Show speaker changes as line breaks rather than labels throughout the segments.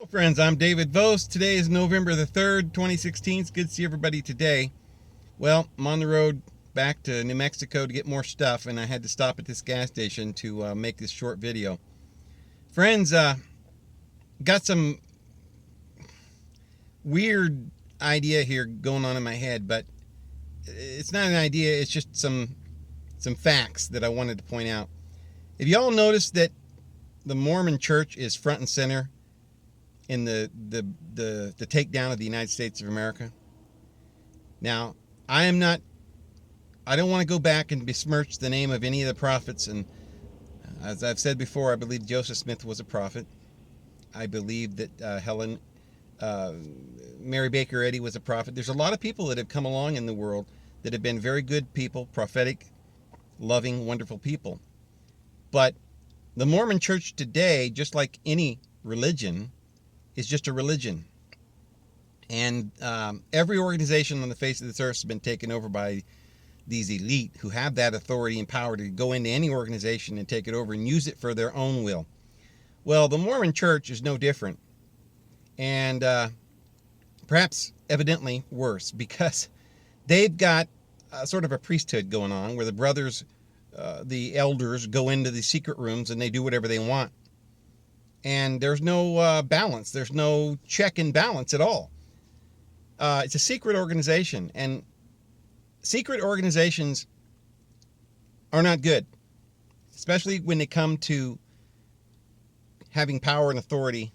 Friends, I'm David Vos. Today is November the 3rd, 2016. It's good to see everybody today. Well, I'm on the road back to New Mexico to get more stuff, and I had to stop at this gas station to make this short video. Friends, got some weird idea here going on in my head, but it's not an idea, it's just some facts that I wanted to point out. Have y'all noticed that the Mormon church is front and center in the takedown of the United States of America? Now, I don't want to go back and besmirch the name of any of the prophets, and as I've said before, I believe Joseph Smith was a prophet. I believe that Mary Baker Eddy was a prophet. There's a lot of people that have come along in the world that have been very good people, prophetic, loving, wonderful people. But the Mormon church today, just like any religion, is just a religion. And every organization on the face of this earth has been taken over by these elite who have that authority and power to go into any organization and take it over and use it for their own will. Well, the Mormon church is no different. And perhaps evidently worse, because they've got sort of a priesthood going on where the brothers, the elders, go into the secret rooms and they do whatever they want. And there's no balance. There's no check and balance at all. It's a secret organization, and secret organizations are not good, especially when they come to having power and authority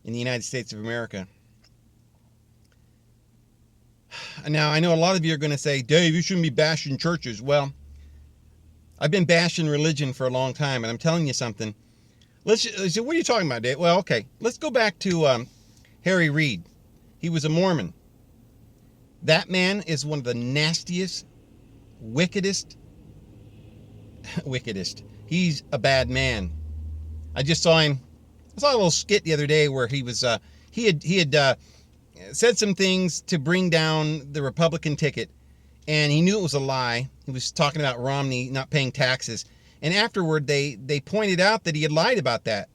in the United States of America. Now, I know a lot of you are going to say, Dave, you shouldn't be bashing churches. Well, I've been bashing religion for a long time, and I'm telling you something. What are you talking about, Dave? Well, okay, let's go back to Harry Reid. He was a Mormon. That man is one of the nastiest, wickedest. He's a bad man. I saw a little skit the other day where he was he had said some things to bring down the Republican ticket, and he knew it was a lie. He was talking about Romney not paying taxes. And afterward, they pointed out that he had lied about that.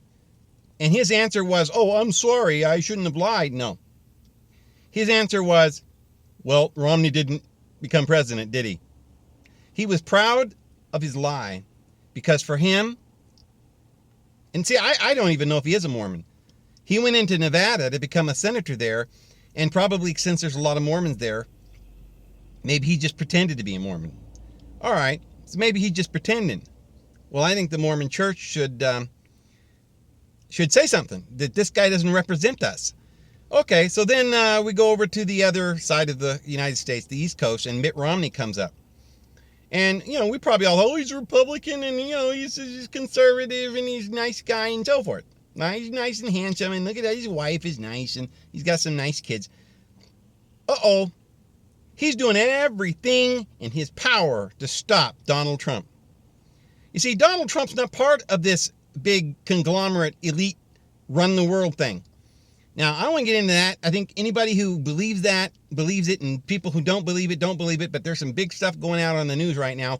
And his answer was, oh, I'm sorry, I shouldn't have lied. No. His answer was, well, Romney didn't become president, did he? He was proud of his lie because for him, and see, I don't even know if he is a Mormon. He went into Nevada to become a senator there, and probably since there's a lot of Mormons there, maybe he just pretended to be a Mormon. All right, so maybe he's just pretending. Well, I think the Mormon church should say something, that this guy doesn't represent us. Okay, so then we go over to the other side of the United States, the East Coast, and Mitt Romney comes up. And, we probably all, oh, he's a Republican, and, he's conservative, and he's a nice guy, and so forth. He's nice and handsome, and look at that, his wife is nice, and he's got some nice kids. Uh-oh. He's doing everything in his power to stop Donald Trump. You see, Donald Trump's not part of this big conglomerate elite run the world thing. Now, I don't want to get into that. I think anybody who believes that, believes it, and people who don't believe it, don't believe it, but there's some big stuff going out on the news right now.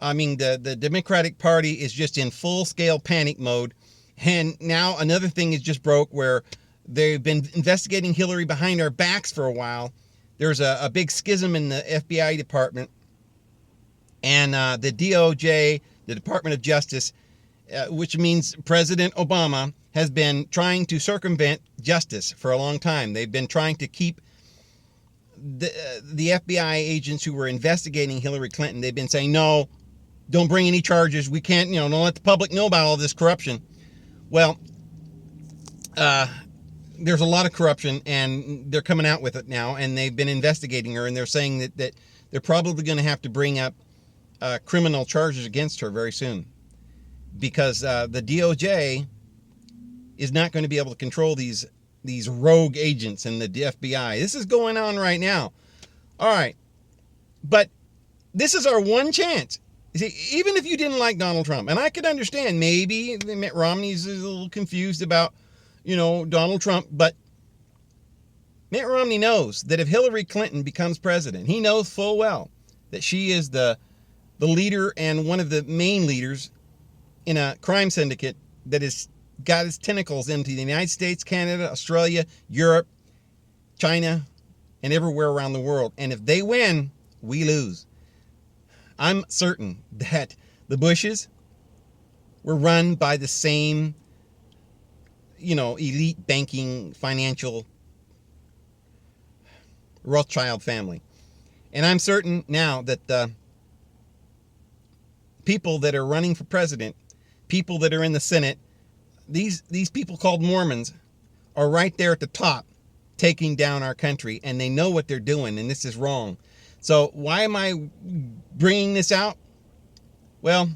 I mean, the Democratic Party is just in full-scale panic mode, and now another thing is just broke where they've been investigating Hillary behind our backs for a while. There's a big schism in the FBI department, and the DOJ, the Department of Justice, which means President Obama, has been trying to circumvent justice for a long time. They've been trying to keep the FBI agents who were investigating Hillary Clinton. They've been saying, no, don't bring any charges. We can't, don't let the public know about all this corruption. Well, there's a lot of corruption, and they're coming out with it now, and they've been investigating her, and they're saying that they're probably going to have to bring up criminal charges against her very soon, because the DOJ is not going to be able to control these rogue agents in the FBI. This is going on right now. All right. But this is our one chance. You see, even if you didn't like Donald Trump, and I could understand maybe Mitt Romney's a little confused about, Donald Trump, but Mitt Romney knows that if Hillary Clinton becomes president, he knows full well that she is the leader and one of the main leaders in a crime syndicate that is got its tentacles into the United States, Canada, Australia, Europe, China, and everywhere around the world. And if they win, we lose. I'm certain that the Bushes were run by the same, elite banking, financial Rothschild family. And I'm certain now that the people that are running for president, people that are in the Senate, these people called Mormons are right there at the top taking down our country, and they know what they're doing, and this is wrong. So why am I bringing this out? Well,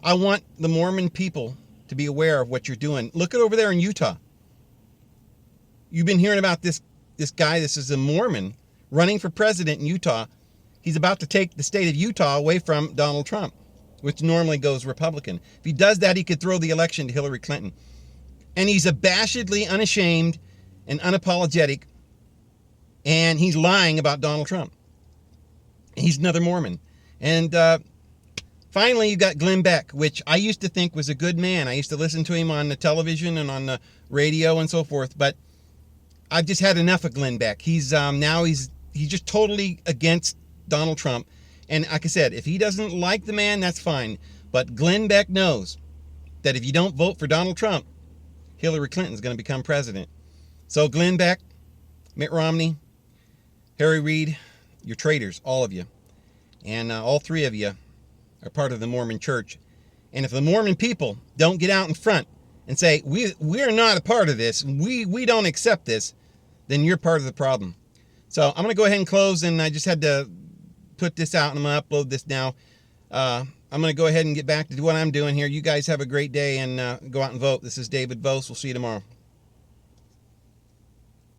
I want the Mormon people to be aware of what you're doing. Look at over there in Utah. You've been hearing about this guy. This is a Mormon running for president in Utah. He's about to take the state of Utah away from Donald Trump, which normally goes Republican. If he does that, he could throw the election to Hillary Clinton. And he's abashedly unashamed and unapologetic, and he's lying about Donald Trump. He's another Mormon. And finally, you got Glenn Beck, which I used to think was a good man. I used to listen to him on the television and on the radio and so forth, but I've just had enough of Glenn Beck. He's just totally against Donald Trump. And like I said, if he doesn't like the man, that's fine. But Glenn Beck knows that if you don't vote for Donald Trump, Hillary Clinton's going to become president. So Glenn Beck, Mitt Romney, Harry Reid, you're traitors, all of you. And all three of you are part of the Mormon church. And if the Mormon people don't get out in front and say, we're not a part of this, we don't accept this, then you're part of the problem. So I'm going to go ahead and close, and I just had to put this out, and I'm going to upload this now. I'm going to go ahead and get back to what I'm doing here. You guys have a great day, and go out and vote. This is David Vos. We'll see you tomorrow.